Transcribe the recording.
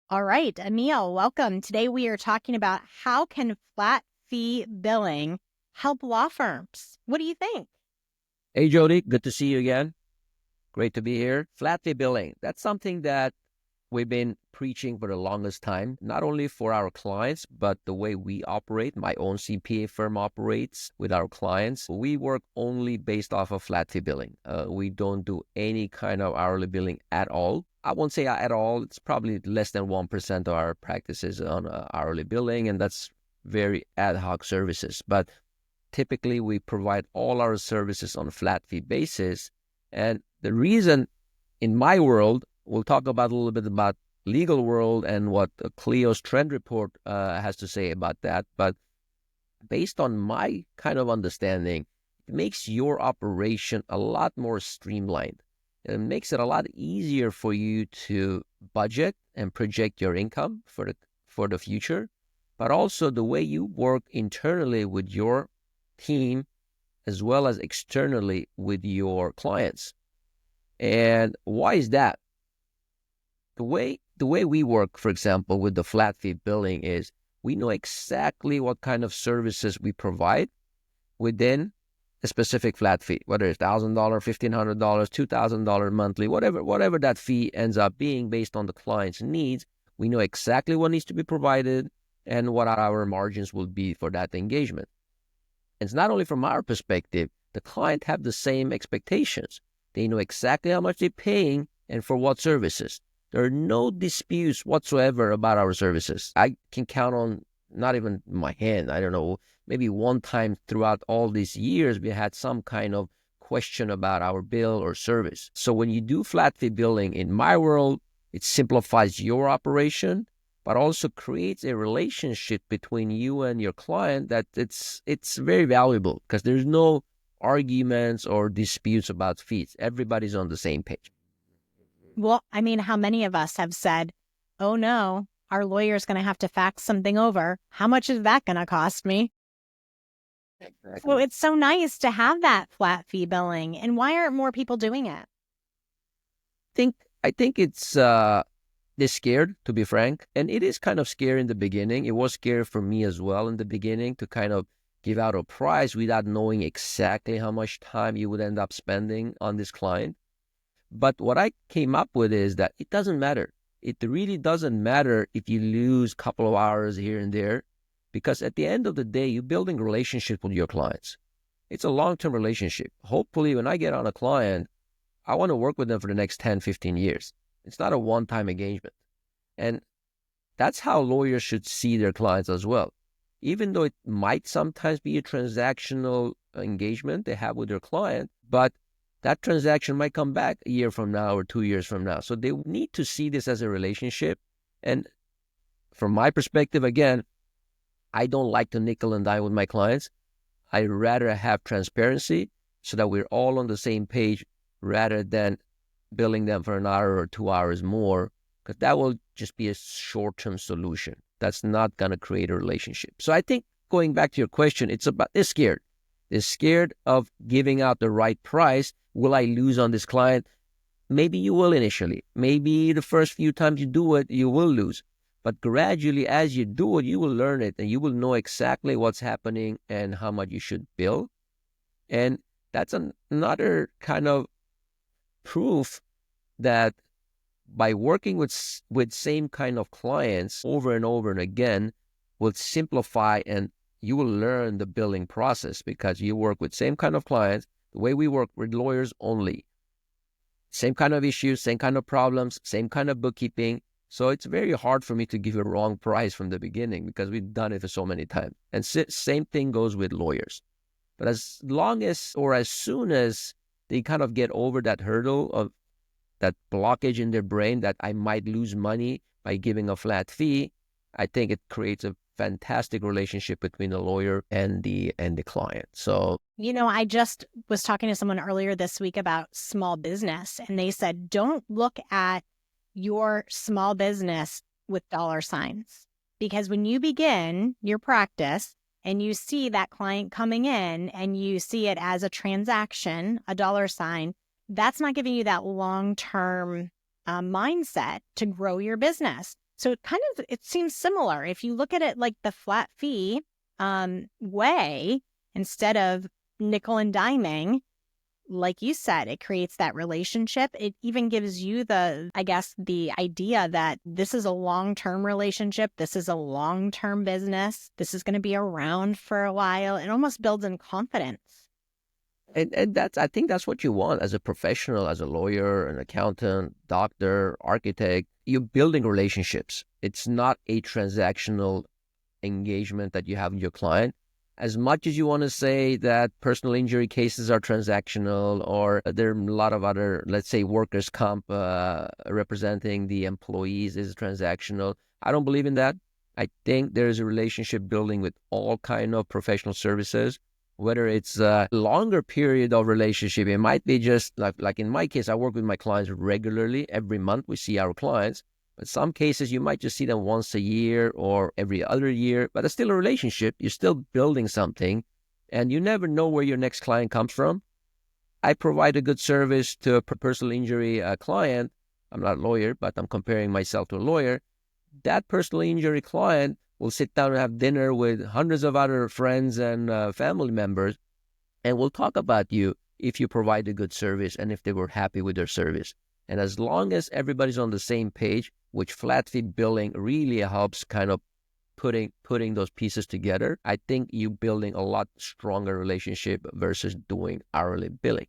All right, Emil, welcome. Today we are talking about how can flat fee billing help law firms? What do you think? Hey, Jody, good to see you again. Great to be here. Flat fee billing, that's something that we've been preaching for the longest time, not only for our clients, but the way we operate. My own CPA firm operates with our clients. We work only based off of flat fee billing. We don't do any kind of hourly billing at all. I won't say at all. It's probably less than 1% of our practices on hourly billing, and that's very ad hoc services. But typically, we provide all our services on a flat fee basis. And the reason in my world, we'll talk about a little bit about legal world and what Clio's trend report has to say about that. But based on my kind of understanding, it makes your operation a lot more streamlined. It makes it a lot easier for you to budget and project your income for the future, but also the way you work internally with your team as well as externally with your clients. And why is that? The way we work, for example, with the flat fee billing is we know exactly what kind of services we provide within a specific flat fee, whether it's $1,000, $1,500, $2,000 monthly, whatever that fee ends up being based on the client's needs. We know exactly what needs to be provided and what our margins will be for that engagement. It's not only from our perspective, the client have the same expectations. They know exactly how much they're paying and for what services. There are no disputes whatsoever about our services. I can count on not even my hand. I don't know, maybe one time throughout all these years, we had some kind of question about our bill or service. So when you do flat fee billing in my world, it simplifies your operation, but also creates a relationship between you and your client that it's very valuable because there's no arguments or disputes about fees. Everybody's on the same page. Well, I mean, how many of us have said, oh no, our lawyer's going to have to fax something over. How much is that going to cost me? Exactly. Well, it's so nice to have that flat fee billing. And why aren't more people doing it? I think they're scared, to be frank. And it is kind of scary in the beginning. It was scary for me as well in the beginning to kind of give out a price without knowing exactly how much time you would end up spending on this client. But what I came up with is that it doesn't matter. It really doesn't matter if you lose a couple of hours here and there, because at the end of the day, you're building a relationship with your clients. It's a long-term relationship. Hopefully, when I get on a client, I want to work with them for the next 10, 15 years. It's not a one-time engagement. And that's how lawyers should see their clients as well. Even though it might sometimes be a transactional engagement they have with their client, but that transaction might come back a year from now or 2 years from now. So they need to see this as a relationship. And from my perspective, again, I don't like to nickel and dime with my clients. I'd rather have transparency so that we're all on the same page rather than billing them for an hour or 2 hours more, because that will just be a short-term solution. That's not going to create a relationship. So I think going back to your question, they're scared. They're scared of giving out the right price. Will I lose on this client? Maybe you will initially. Maybe the first few times you do it, you will lose. But gradually, as you do it, you will learn it and you will know exactly what's happening and how much you should bill. And that's another kind of proof that by working with same kind of clients over and over and again will simplify, and you will learn the billing process because you work with same kind of clients, the way we work with lawyers only. Same kind of issues, same kind of problems, same kind of bookkeeping. So it's very hard for me to give a wrong price from the beginning because we've done it for so many times. And same thing goes with lawyers. But as long as, or as soon as they kind of get over that hurdle of that blockage in their brain that I might lose money by giving a flat fee, I think it creates a fantastic relationship between the lawyer and the client. So, I just was talking to someone earlier this week about small business, and they said, don't look at your small business with dollar signs, because when you begin your practice and you see that client coming in and you see it as a transaction, a dollar sign, that's not giving you that long-term mindset to grow your business. So it seems similar. If you look at it like the flat fee way, instead of nickel and diming, like you said, it creates that relationship. It even gives you the idea that this is a long-term relationship. This is a long-term business. This is going to be around for a while. It almost builds in confidence. And I think that's what you want as a professional, as a lawyer, an accountant, doctor, architect. You're building relationships. It's not a transactional engagement that you have with your client. As much as you want to say that personal injury cases are transactional, or there are a lot of other, let's say, workers' comp representing the employees is transactional, I don't believe in that. I think there's a relationship building with all kind of professional services, whether it's a longer period of relationship. It might be just like in my case, I work with my clients regularly. Every month we see our clients. But some cases, you might just see them once a year or every other year, but it's still a relationship. You're still building something, and you never know where your next client comes from. I provide a good service to a personal injury client. I'm not a lawyer, but I'm comparing myself to a lawyer. That personal injury client will sit down and have dinner with hundreds of other friends and family members, and we'll talk about you if you provide a good service and if they were happy with their service. And as long as everybody's on the same page, which flat fee billing really helps kind of putting those pieces together, I think you building a lot stronger relationship versus doing hourly billing.